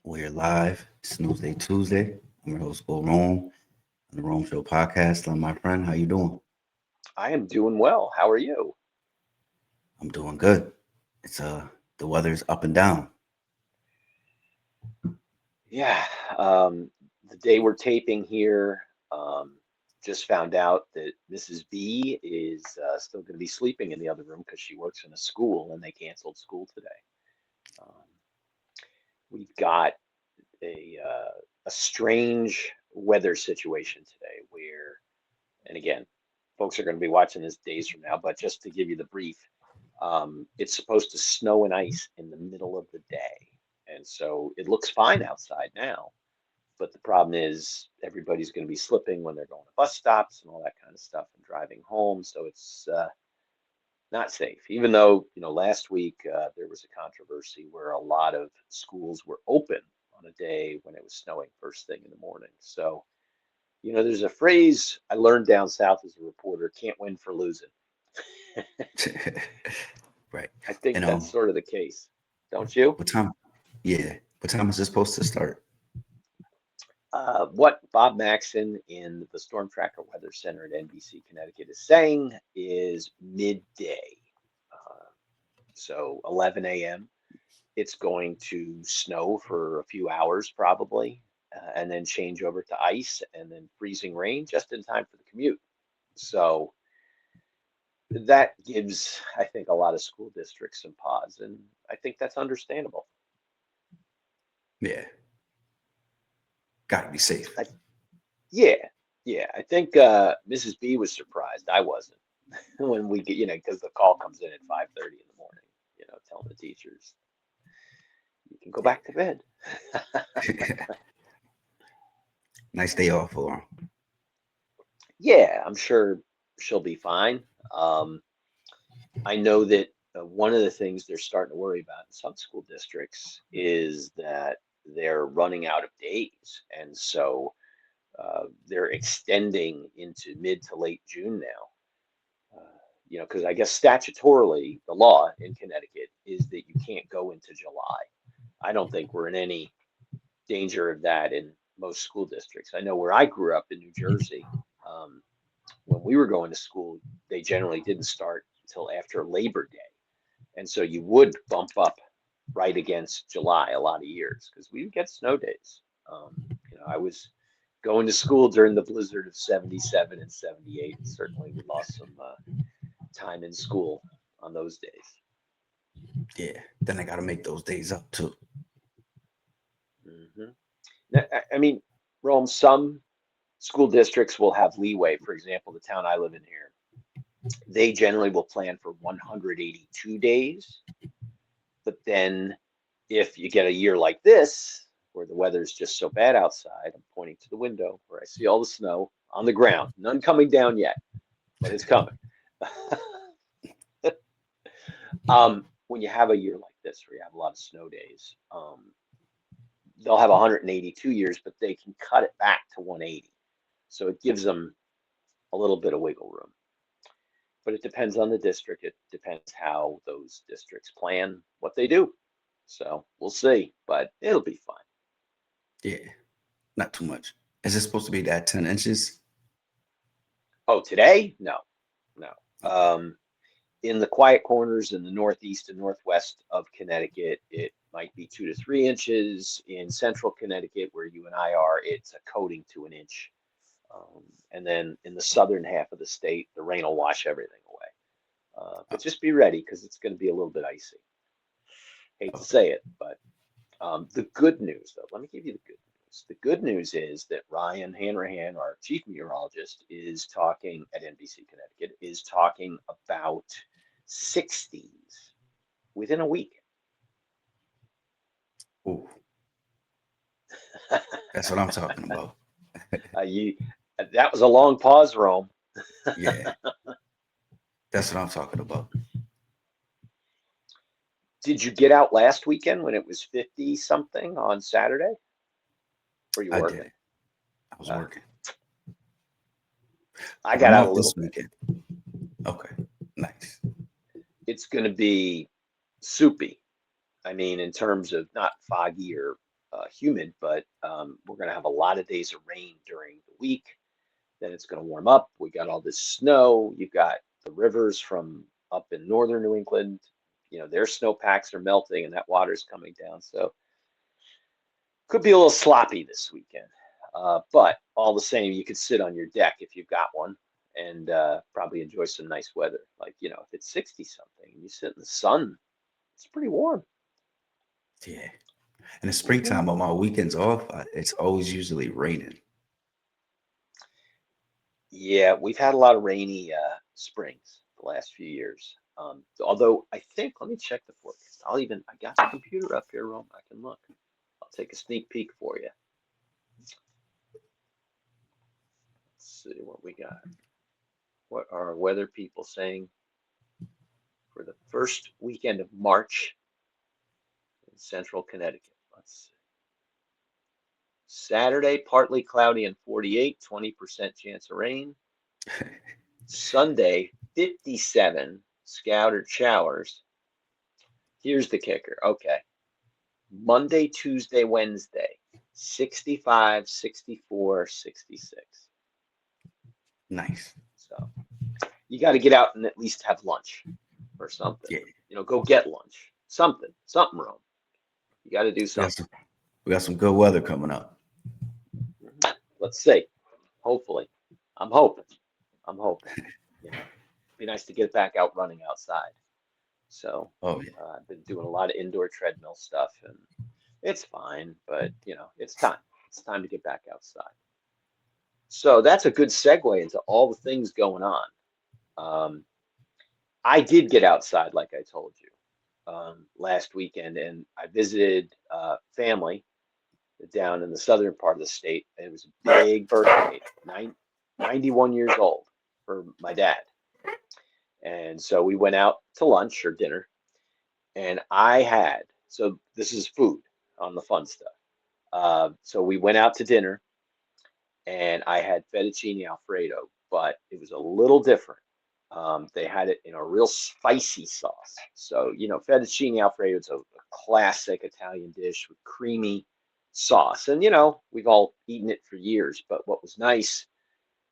We're live. It's Newsday Tuesday. I'm your host, Will Rome, on the Rome Show podcast. I'm my friend. How you doing? I am doing well. How are you? I'm doing good. It's the weather's up and down. Yeah, the day we're taping here, um, just found out that Mrs. B is still going to be sleeping in the other room because she works in a school and they canceled school today. Um, we've got a strange weather situation today where, and again, folks are going to be watching this days from now, but just to give you the brief, it's supposed to snow and ice in the middle of the day. And so it looks fine outside now, but the problem is everybody's going to be slipping when they're going to bus stops and all that kind of stuff and driving home. So it's not safe, even though, last week there was a controversy where a lot of schools were open on a day when it was snowing first thing in the morning. So, there's a phrase I learned down south as a reporter, can't win for losing. Right. I think And that's sort of the case, don't you? what time? Yeah. What time is it supposed to start? What Bob Maxon in the Storm Tracker Weather Center at NBC Connecticut is saying is midday. Uh, so 11 a.m. It's going to snow for a few hours probably, and then change over to ice and then freezing rain just in time for the commute. So that gives, I think, a lot of school districts some pause, and I think that's understandable. Yeah. Gotta be safe. I, yeah, yeah, I think Mrs. B was surprised. I wasn't when we get, because the call comes in at 5:30 in the morning, telling the teachers you can go Yeah. back to bed. Nice day off for 'em. Yeah, I'm sure she'll be fine. Um, I know that one of the things they're starting to worry about in some school districts is that they're running out of days. And so they're extending into mid to late June now. Because I guess statutorily, the law in Connecticut is that you can't go into July. I don't think we're in any danger of that in most school districts. I know where I grew up in New Jersey, um, when we were going to school, they generally didn't start until after Labor Day. And so you would bump up right against July a lot of years because we would get snow days. I was going to school during the blizzard of 77 and 78. And certainly we lost some time in school on those days. Yeah. Then I gotta make those days up too. Hmm. I mean, Rome, some school districts will have leeway. For example, the town I live in here, they generally will plan for 182 days. But then if you get a year like this, where the weather is just so bad outside, I'm pointing to the window where I see all the snow on the ground, none coming down yet, but it's coming. When you have a year like this, where you have a lot of snow days, they'll have 182 years, but they can cut it back to 180. So it gives them a little bit of wiggle room. But it depends on the district. It depends how those districts plan what they do. So we'll see, but it'll be fine. Yeah. Not too much. Is it supposed to be that 10 inches? Oh, today? No, no. Okay. In the quiet corners in the northeast and northwest of Connecticut, it might be 2 to 3 inches. In central Connecticut, where you and I are, it's a coating to an inch. And then in the southern half of the state, the rain will wash everything away. But just be ready because it's going to be a little bit icy. Hate to Okay. say it, but the good news, though, let me give you the good news. The good news is that Ryan Hanrahan, our chief meteorologist, is talking at NBC Connecticut, is talking about 60s within a week. Ooh, that's what I'm talking about. You That was a long pause, Rome. Yeah. That's what I'm talking about. Did you get out last weekend when it was 50 something on Saturday? Were you I working? did. I was Uh, working. I But got I'm out a off little this bit. weekend. Okay. Nice. It's going to be soupy. I mean, in terms of not foggy or humid, but we're going to have a lot of days of rain during the week. Then it's going to warm up. We got all this snow. You've got the rivers from up in northern New England. Their snowpacks are melting and that water's coming down. So could be a little sloppy this weekend. But all the same, you could sit on your deck if you've got one and probably enjoy some nice weather. Like, if it's 60 something and you sit in the sun, it's pretty warm. Yeah. In the springtime, on my weekends off, it's always usually raining. Yeah, we've had a lot of rainy springs the last few years. Although I think, let me check the forecast. I got the computer up here, Rome. I can look. I'll take a sneak peek for you. Let's see what we got. What are our weather people saying for the first weekend of March in central Connecticut? Let's see. Saturday, partly cloudy and 48, 20% chance of rain. Sunday, 57, scattered showers. Here's the kicker. Okay. Monday, Tuesday, Wednesday, 65, 64, 66. Nice. So you got to get out and at least have lunch or something. Yeah. Go get lunch. Something wrong. You got to do something. We got some good weather coming up. Let's see. Hopefully. I'm hoping. Be nice to get back out running outside. So I've been doing a lot of indoor treadmill stuff and it's fine, but it's time. It's time to get back outside. So that's a good segue into all the things going on. I did get outside, like I told you, last weekend, and I visited family down in the southern part of the state. It was a big birthday, 91 years old for my dad. And so we went out to lunch or dinner, and so this is food on the fun stuff. So we went out to dinner, and I had fettuccine Alfredo, but it was a little different. They had it in a real spicy sauce. So, fettuccine Alfredo is a classic Italian dish with creamy sauce. And, we've all eaten it for years, but what was nice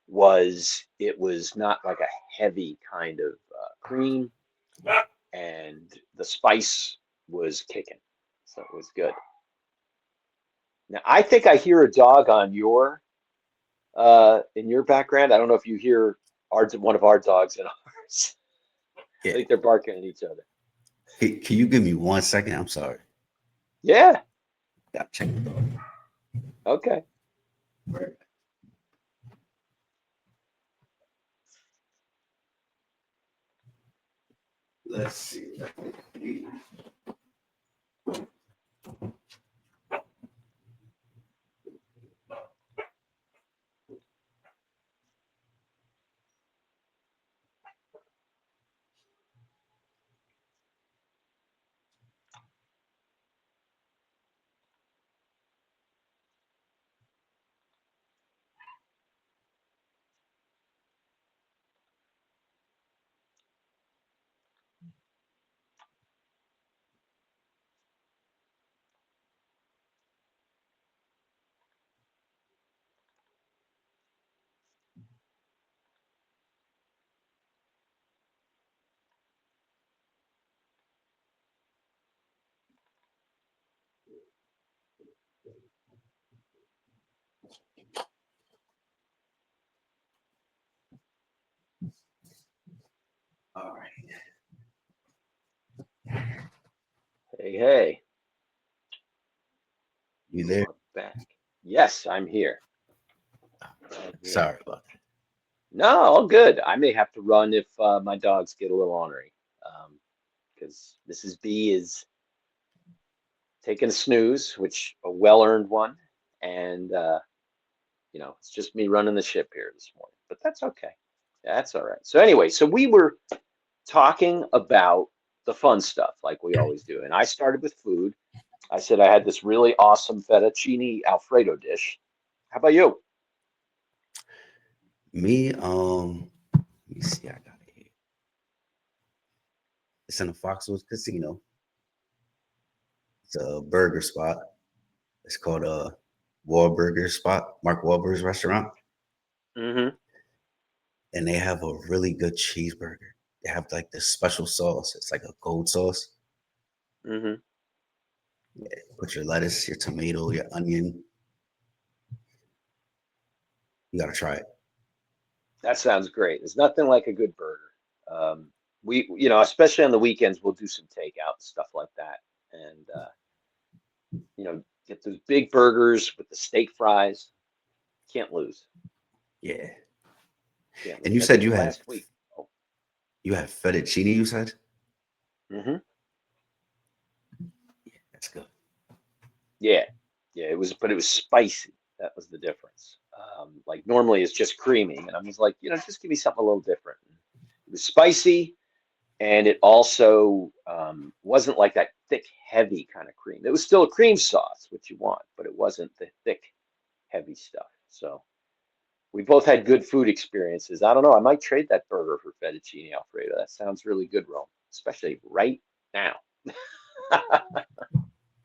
was it was not like a heavy kind of cream, and the spice was kicking. So it was good. Now, I think I hear a dog on in your background. I don't know if you hear one of our dogs in ours. Yeah. I think they're barking at each other. Can you give me 1 second? I'm sorry. Yeah. Got to check the dog. Okay. Let's see. All right. Hey. You there? Back. Yes, I'm here. Sorry about that. No, all good. I may have to run if my dogs get a little ornery, because Mrs. B is taking a snooze, which a well-earned one, and it's just me running the ship here this morning. But that's okay. That's all right. So anyway, so we were talking about the fun stuff like we always do, and I started with food. I said I had this really awesome fettuccine Alfredo dish. How about you? Me, let me see. I got it here. It's in a Foxwoods Casino. It's a burger spot. It's called Wahlburger spot, Mark Wahlberg's restaurant, Mm-hmm. and they have a really good cheeseburger. They have like this special sauce. It's like a gold sauce. Mm-hmm. Put your lettuce, your tomato, your onion. You gotta try it. That sounds great. There's nothing like a good burger. Um, especially on the weekends, we'll do some takeout stuff like that, and get those big burgers with the steak fries. Can't lose. Yeah. Can't And lose. you I said think last week. Oh, you have fettuccine. You said hmm that's good. yeah, yeah. It was, but it was spicy. That was the difference. Like normally it's just creamy, and I was like, just give me something a little different. It was spicy, and it also wasn't like that thick, heavy kind of cream. It was still a cream sauce, which you want, but it wasn't the thick, heavy stuff. So we both had good food experiences. I don't know. I might trade that burger for fettuccine Alfredo. That sounds really good, Rome, especially right now.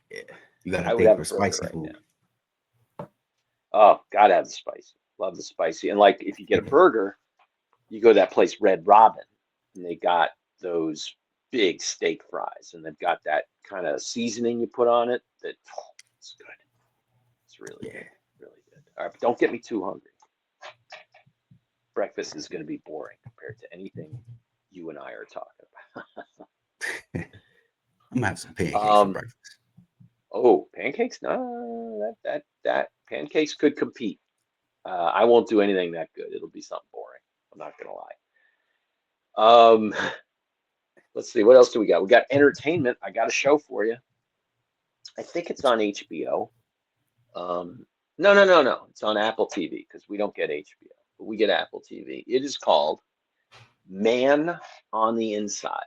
Yeah. You got a I would thing have for a burger spicy right now. food. Oh, gotta have the spicy. Love the spicy. And like if you get a burger, you go to that place, Red Robin, and they got those big steak fries, and they've got that kind of seasoning you put on it. It's good. It's really Yeah. good. Really good. All right, but don't get me too hungry. Breakfast is going to be boring compared to anything you and I are talking I'm gonna have some about. pancakes for breakfast. Oh, pancakes? No, that pancakes could compete. I won't do anything that good. It'll be something boring. I'm not gonna lie. Um, let's see, what else do we got? We got entertainment. I got a show for you. I think it's on HBO. Um, no, no, no, no. It's on Apple TV because we don't get HBO, but we get Apple TV. It is called Man on the Inside.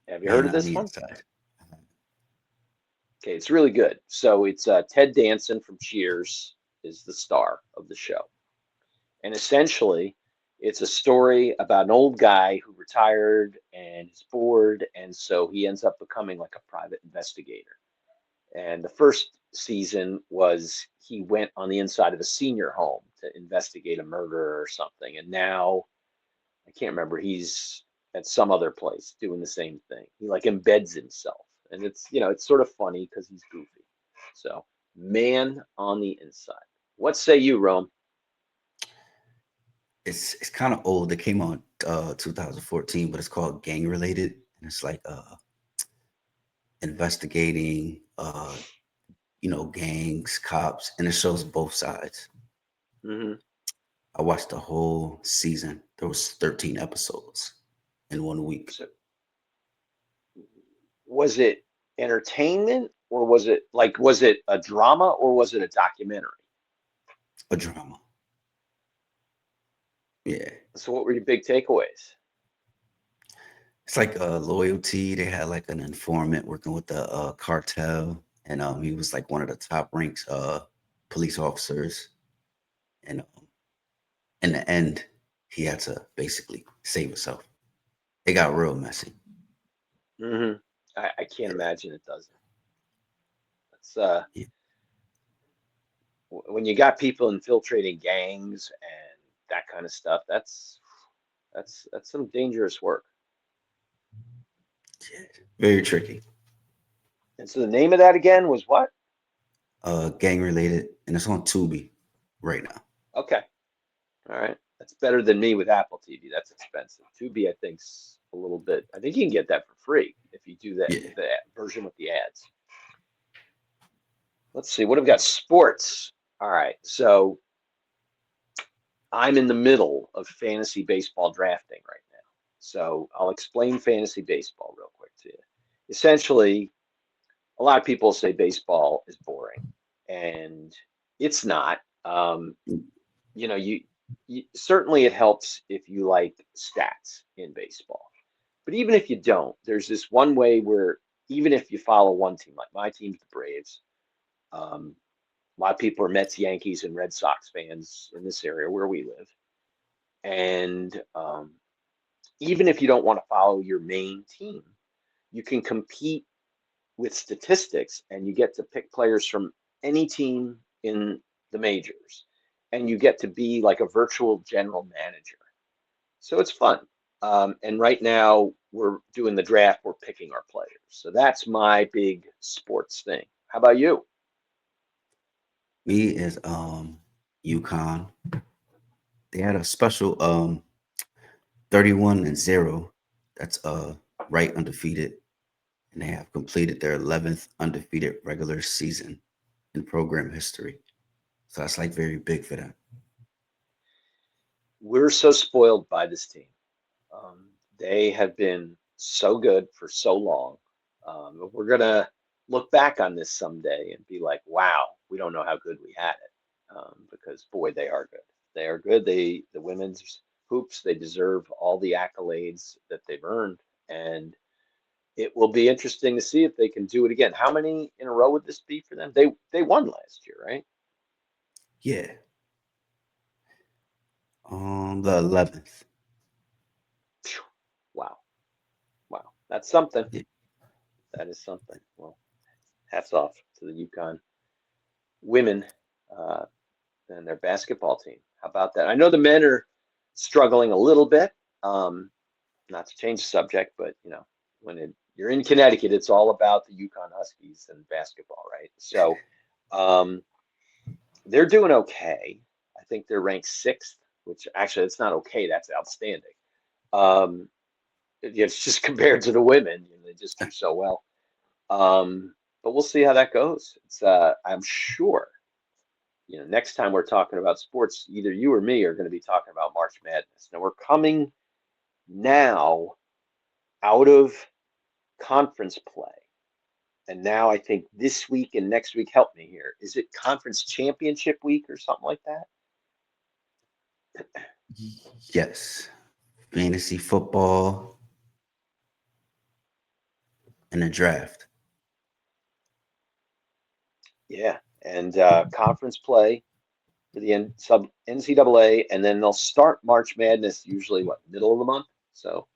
Have you heard Man of on this the one? inside. Okay, it's really good. So it's Ted Danson from Cheers is the star of the show. And essentially, it's a story about an old guy who retired and is bored. And so he ends up becoming like a private investigator. And the first season was he went on the inside of a senior home to investigate a murder or something. And now I can't remember, he's at some other place doing the same thing. He like embeds himself. And it's sort of funny because he's goofy. So, Man on the Inside. What say you, Rome? It's kind of old. It came on 2014, but it's called Gang Related, and it's like investigating gangs, cops, and it shows both sides. hmm I watched the whole season. There was 13 episodes in 1 week. So, was it entertainment or was it a drama or was it a documentary? A drama. Yeah. So what were your big takeaways? It's like loyalty. They had like an informant working with the cartel, and he was like one of the top ranks police officers. And in the end, he had to basically save himself. It got real messy. hmm I can't imagine it doesn't. It's Yeah, when you got people infiltrating gangs and that kind of stuff, that's some dangerous work. yeah, very tricky. And so the name of that again was what? Gang related, and it's on Tubi right now. Okay. All right. That's better than me with Apple TV. That's expensive. Tubi, I think's a little bit. I think you can get that for free if you do that Yeah, the version with the ads. Let's see. What have we got? Sports. All right. So I'm in the middle of fantasy baseball drafting right now. So I'll explain fantasy baseball real quick to you. Essentially, a lot of people say baseball is boring, and it's not. You know, you certainly it helps if you like stats in baseball. But even if you don't, there's this one way where even if you follow one team, like my team's the Braves, a lot of people are Mets, Yankees, and Red Sox fans in this area where we live. And even if you don't want to follow your main team, you can compete with statistics, and you get to pick players from any team in the majors, and you get to be like a virtual general manager. So it's fun. And right now we're doing the draft, we're picking our players. So that's my big sports thing. How about you? Me is UConn. They had a special 31-0. That's right undefeated, and they have completed their 11th undefeated regular season in program history. So that's like very big for them. We're so spoiled by this team. They have been so good for so long. We're gonna look back on this someday and be like, "Wow, we don't know how good we had it," because boy, they are good. They are good. The women's hoops, they deserve all the accolades that they've earned, and it will be interesting to see if they can do it again. How many in a row would this be for them? They won last year, right? Yeah, the 11th. Phew. Wow, wow, that's something. Yeah. That is something. Well, hats off to the UConn women uh, and their basketball team. How about that? I know the men are struggling a little bit. Not to change the subject, but you're in Connecticut, it's all about the UConn Huskies and basketball, right? So um, they're doing okay. I think they're ranked sixth, which actually it's not okay. That's outstanding. Um, it's just compared to the women, they just do so well. But we'll see how that goes. I'm sure, next time we're talking about sports, either you or me are going to be talking about March Madness. Now we're coming now out of conference play. And now I think this week and next week, help me here. Is it conference championship week or something like that? Yes, fantasy football and the draft. Yeah. And conference play for the sub NCAA, and then they'll start March Madness usually what, middle of the month. So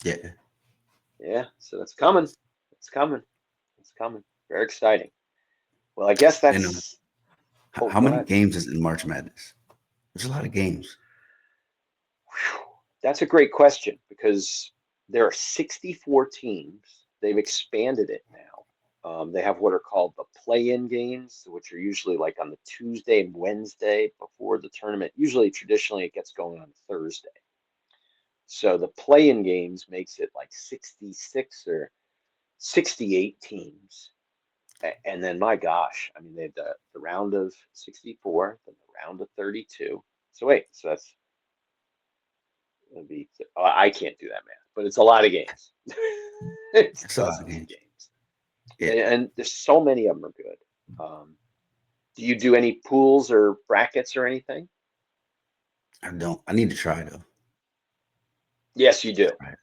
Yeah, yeah, so that's coming. It's coming. It's coming. Very exciting. Well, I guess and that's. Oh, how go many ahead. games is in March Madness? There's a lot of games. Whew. That's a great question because there are 64 teams. They've expanded it now. They have what are called the play-in games, which are usually like on the Tuesday and Wednesday before the tournament. Usually, traditionally, it gets going on Thursday. So the play-in games makes it like 66 or 68 teams. And then, my gosh, I mean, they have the round of 64, then the round of 32. So wait, so that's it'll be, I can't do that math, but it's a lot of games. It's It's a lot of dozens of games. games. Yeah, And there's so many of them are good. Do you do any pools or brackets or anything? I don't. I need to try though. Yes, you do. Try it.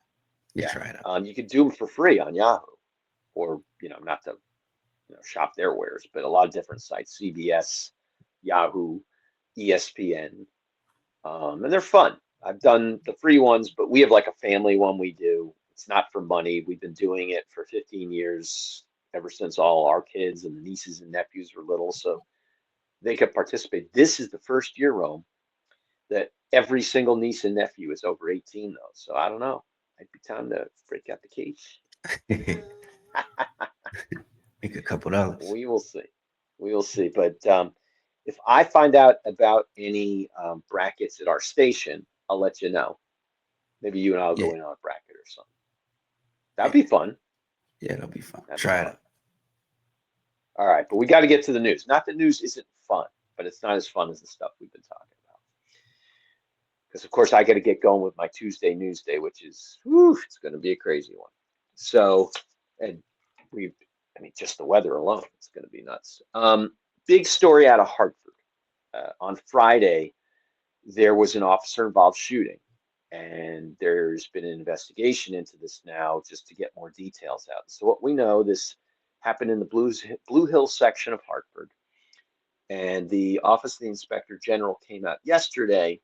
Yeah, Yeah. try it out. You could do them for free on Yahoo or, not to, shop their wares, but a lot of different sites, CBS, Yahoo, ESPN. And they're fun. I've done the free ones, but we have like a family one we do. It's not for money. We've been doing it for 15 years, ever since all our kids and nieces and nephews were little, so they could participate. This is the first year, Rome, that every single niece and nephew is over 18, though. So I don't know. Might be time to break out the cage. Make a couple dollars. We will see. We will see. But if I find out about any brackets at our station, I'll let you know. Maybe you and I'll Yeah, go in on a bracket or something. That'd be yeah, fun. yeah. That'll be fun. That'd be Try it fun. out. All right, but we got to get to the news. Not that news isn't fun, but it's not as fun as the stuff we've been talking about. Because of course I got to get going with my Tuesday news day, which is, whew, it's going to be a crazy one. So, and we, I mean, just the weather alone, it's going to be nuts. Big story out of Hartford. On Friday, there was an officer-involved shooting, and there's been an investigation into this now just to get more details out. So what we know, this happened in the Blue Hill section of Hartford, and the Office of the Inspector General came out yesterday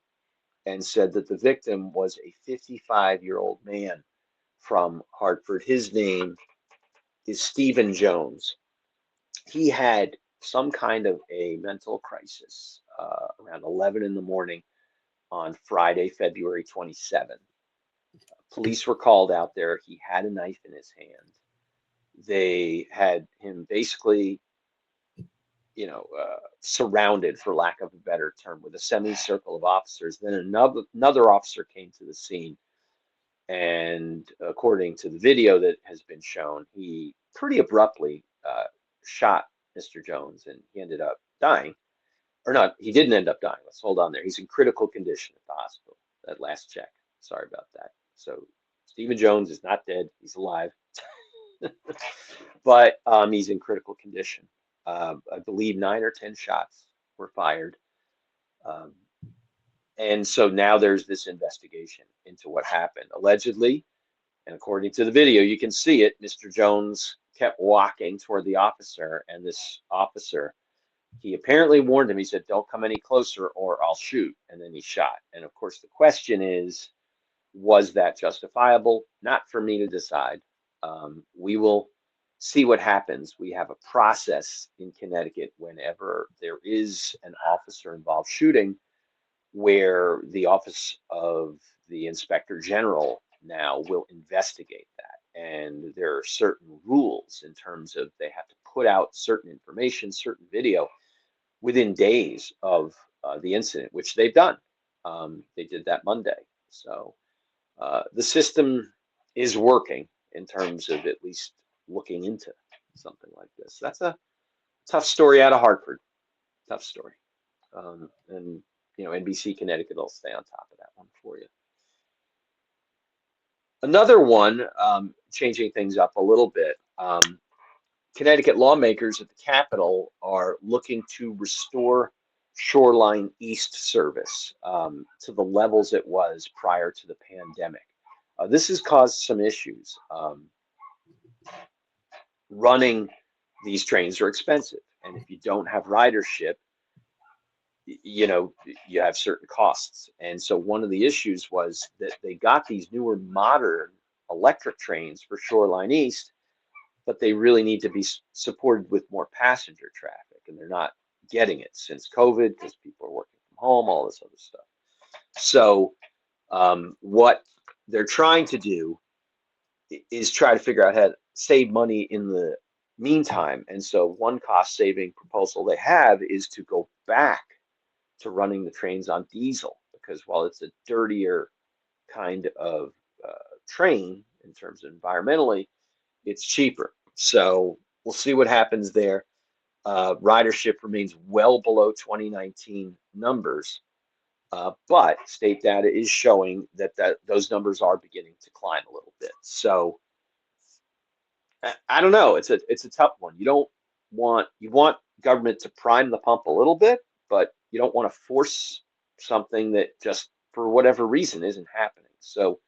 and said that the victim was a 55-year-old man from Hartford. His name is Stephen Jones. He had some kind of a mental crisis around 11 in the morning on Friday, February 27th. Police were called out there. He had a knife in his hand. They had him basically, surrounded, for lack of a better term, with a semicircle of officers. Then another officer came to the scene, and according to the video that has been shown, he pretty abruptly shot Mr. Jones, and he ended up dying. Or not, he didn't end up dying. Let's hold on there. He's in critical condition at the hospital. That last check. Sorry about that. So Stephen Jones is not dead. He's alive. But he's in critical condition. I believe 9 or 10 shots were fired. And so now there's this investigation into what happened. Allegedly, and according to the video, you can see it, Mr. Jones kept walking toward the officer, and this officer, he apparently warned him. He said, "Don't come any closer or I'll shoot." And then he shot. And of course, the question is, was that justifiable? Not for me to decide. We will see what happens. We have a process in Connecticut whenever there is an officer involved shooting, where the Office of the Inspector General now will investigate that. And there are certain rules in terms of they have to put out certain information, certain video within days of the incident, which they've done. They did that Monday. So the system is working in terms of at least looking into something like this. That's a tough story out of Hartford. Tough story. And NBC Connecticut will stay on top of that one for you. Another one, changing things up a little bit. Connecticut lawmakers at the Capitol are looking to restore Shoreline East service to the levels it was prior to the pandemic. This has caused some issues. Running these trains are expensive, and if you don't have ridership, you have certain costs. And so one of the issues was that they got these newer modern electric trains for Shoreline East, but they really need to be supported with more passenger traffic, and they're not getting it since COVID because people are working from home, all this other stuff. So what they're trying to do is try to figure out how to save money in the meantime. And so one cost saving proposal they have is to go back to running the trains on diesel, because while it's a dirtier kind of train in terms of environmentally, it's cheaper. So we'll see what happens there. Ridership remains well below 2019 numbers, but state data is showing that those numbers are beginning to climb a little bit. So I don't know. It's a tough one. You want government to prime the pump a little bit, but you don't want to force something that just for whatever reason isn't happening. So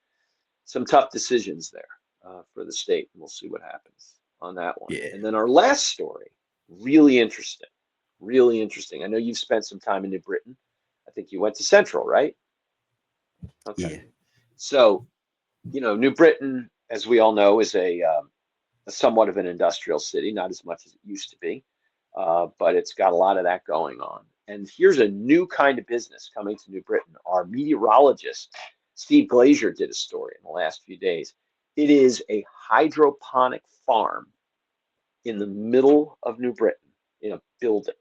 some tough decisions there for the state, and we'll see what happens on that one. Yeah. And then our last story, really interesting, really interesting. I know you've spent some time in New Britain. I think you went to Central, right? Okay. Yeah. So, New Britain, as we all know, is a somewhat of an industrial city, not as much as it used to be, but it's got a lot of that going on. And here's a new kind of business coming to New Britain. Our meteorologist, Steve Glazier, did a story in the last few days. It is a hydroponic farm in the middle of New Britain in a building.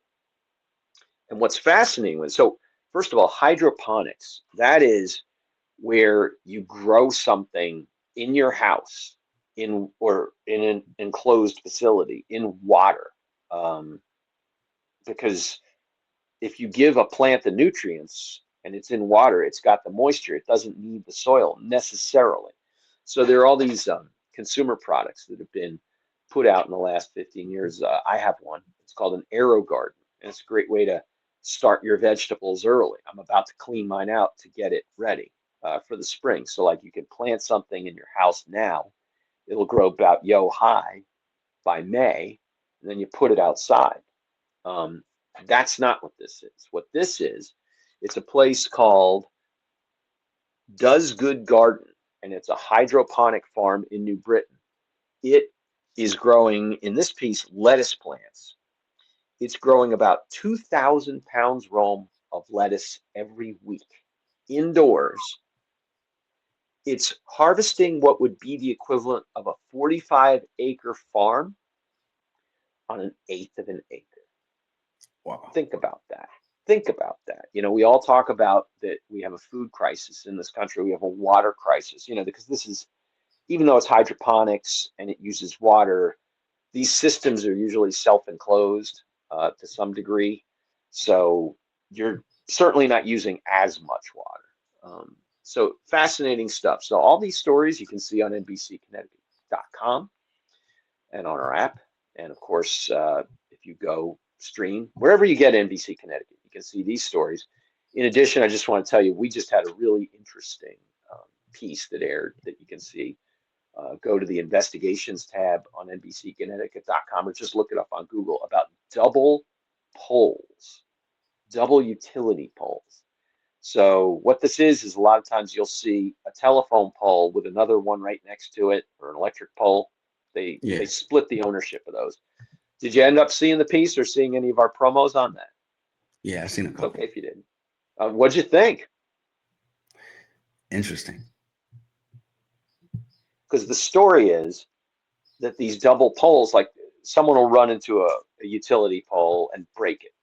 And what's fascinating was, so first of all, hydroponics, that is where you grow something in your house or in an enclosed facility in water. Because if you give a plant the nutrients and it's in water, it's got the moisture, it doesn't need the soil necessarily. So there are all these consumer products that have been put out in the last 15 years. I have one. It's called an Aero Garden, and it's a great way to start your vegetables early. I'm about to clean mine out to get it ready for the spring. So like you can plant something in your house now. It'll grow about high by May, and then you put it outside. That's not what this is. What this is, it's a place called Does Good Garden, and it's a hydroponic farm in New Britain. It is growing, in this piece, lettuce plants. It's growing about 2,000 pounds, Rome, of lettuce every week indoors. It's harvesting what would be the equivalent of a 45-acre farm on an eighth of an acre. Wow. Think about that. Think about that. We all talk about that we have a food crisis in this country. We have a water crisis, because this is, even though it's hydroponics and it uses water, these systems are usually self-enclosed to some degree. So you're certainly not using as much water. So fascinating stuff. So all these stories you can see on NBCConnecticut.com and on our app. And of course, if you go stream, wherever you get NBC Connecticut, you can see these stories. In addition, I just want to tell you, we just had a really interesting piece that aired that you can see. Go to the investigations tab on NBCConnecticut.com or just look it up on Google about double poles, double utility poles. So what this is a lot of times you'll see a telephone pole with another one right next to it, or an electric pole. They split the ownership of those. Did you end up seeing the piece or seeing any of our promos on that? Yeah, I've seen a It's couple. okay if you didn't. What'd you think? Interesting. Because the story is that these double poles, like someone will run into a utility pole and break it.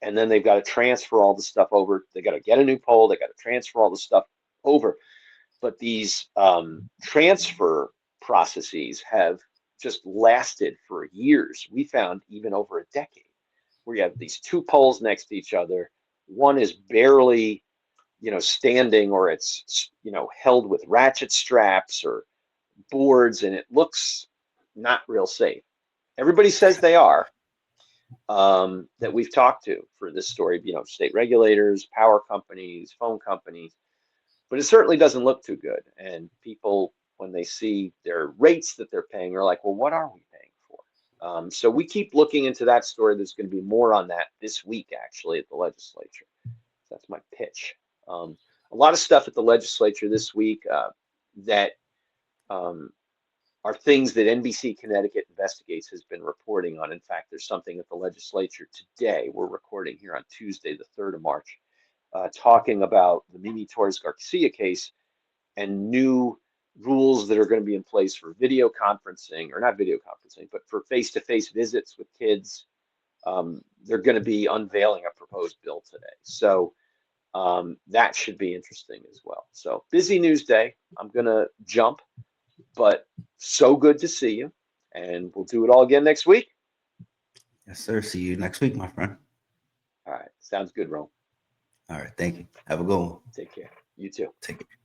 And then they've got to transfer all the stuff over. They got to get a new pole. They got to transfer all the stuff over. But these transfer processes have just lasted for years. We found even over a decade, where you have these two poles next to each other. One is barely, standing, or it's, held with ratchet straps or boards, and it looks not real safe. Everybody says they are, that we've talked to for this story, state regulators, power companies, phone companies, but it certainly doesn't look too good. And people, when they see their rates that they're paying, are like, well, what are we paying for? So we keep looking into that story. There's going to be more on that this week, actually, at the legislature. That's my pitch. A lot of stuff at the legislature this week that are things that NBC Connecticut Investigates has been reporting on. In fact, there's something at the legislature today. We're recording here on Tuesday, the 3rd of March, talking about the Mimi Torres Garcia case and new rules that are going to be in place for video conferencing, or not video conferencing, but for face-to-face visits with kids. They're going to be unveiling a proposed bill today. So that should be interesting as well. So busy news day. I'm going to jump, but so good to see you. And we'll do it all again next week. Yes, sir. See you next week, my friend. All right. Sounds good, Rome. All right. Thank you. Have a good one. Take care. You too. Take care.